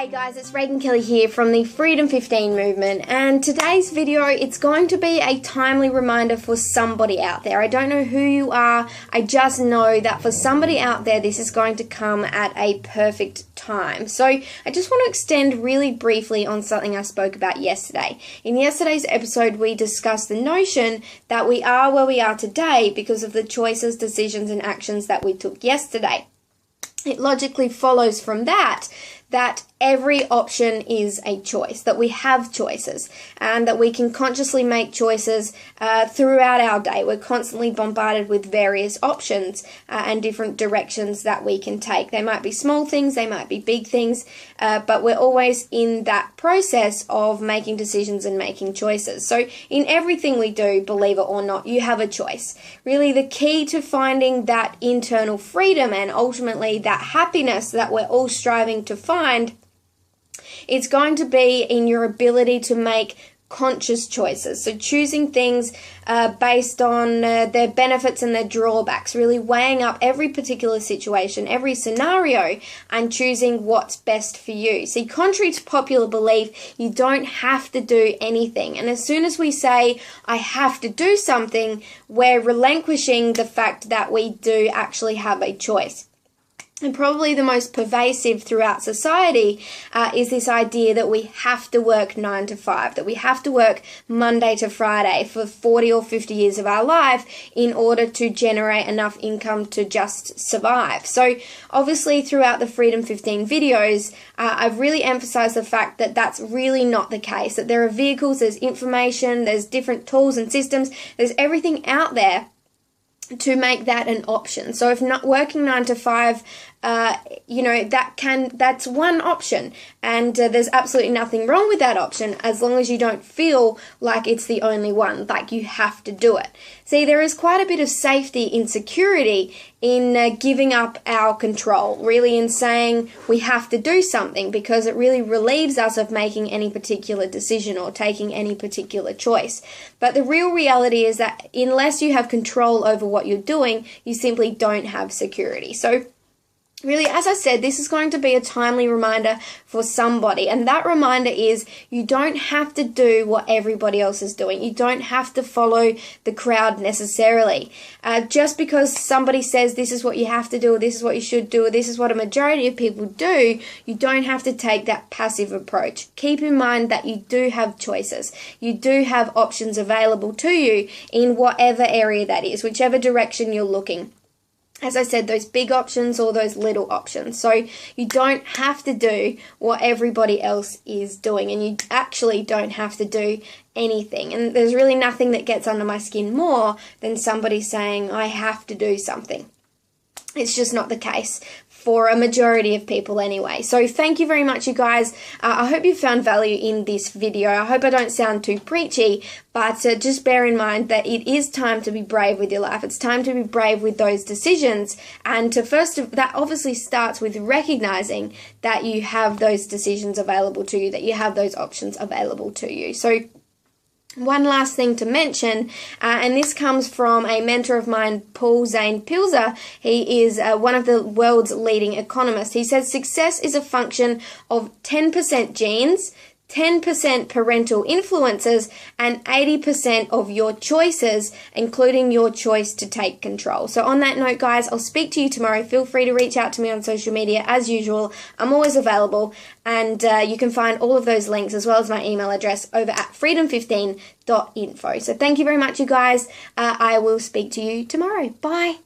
Hey guys, it's Raegan Kelly here from the Freedom 15 movement, and today's video, it's going to be a timely reminder for somebody out there. I don't know who you are, I just know that for somebody out there this is going to come at a perfect time. So I just want to extend really briefly on something I spoke about yesterday. In yesterday's episode we discussed the notion that we are where we are today because of the choices, decisions and actions that we took yesterday. It logically follows from that every option is a choice, that we have choices, and that we can consciously make choices throughout our day. We're constantly bombarded with various options and different directions that we can take. They might be small things, they might be big things, but we're always in that process of making decisions and making choices. So in everything we do, believe it or not, you have a choice. Really, the key to finding that internal freedom and ultimately that happiness that we're all striving to find, it's going to be in your ability to make conscious choices. So choosing things based on their benefits and their drawbacks, really weighing up every particular situation, every scenario, and choosing what's best for you. See, contrary to popular belief, you don't have to do anything. And as soon as we say, I have to do something, we're relinquishing the fact that we do actually have a choice. And probably the most pervasive throughout society is this idea that we have to work 9 to 5, that we have to work Monday to Friday for 40 or 50 years of our life in order to generate enough income to just survive. So obviously throughout the Freedom 15 videos, I've really emphasized the fact that that's really not the case, that there are vehicles, there's information, there's different tools and systems, there's everything out there to make that an option. So if not working 9 to 5, that's one option, and there's absolutely nothing wrong with that option as long as you don't feel like it's the only one, like you have to do it. See, there is quite a bit of safety in security in giving up our control, really in saying we have to do something, because it really relieves us of making any particular decision or taking any particular choice. But the real reality is that unless you have control over what you're doing, you simply don't have security. So really, as I said, this is going to be a timely reminder for somebody, and that reminder is you don't have to do what everybody else is doing. You don't have to follow the crowd necessarily. Just because somebody says this is what you have to do, or this is what you should do, or this is what a majority of people do, you don't have to take that passive approach. Keep in mind that you do have choices. You do have options available to you in whatever area that is, whichever direction you're looking. As I said, those big options or those little options. So you don't have to do what everybody else is doing, and you actually don't have to do anything. And there's really nothing that gets under my skin more than somebody saying, I have to do something. It's just not the case for a majority of people anyway. So thank you very much, you guys. I hope you found value in this video. I hope I don't sound too preachy, but just bear in mind that it is time to be brave with your life. It's time to be brave with those decisions, and that obviously starts with recognizing that you have those decisions available to you, that you have those options available to you. So one last thing to mention, and this comes from a mentor of mine, Paul Zane Pilzer. He is one of the world's leading economists. He says success is a function of 10% genes, 10% parental influences, and 80% of your choices, including your choice to take control. So on that note, guys, I'll speak to you tomorrow. Feel free to reach out to me on social media as usual. I'm always available, and you can find all of those links as well as my email address over at freedom15.info. So thank you very much, you guys. I will speak to you tomorrow. Bye.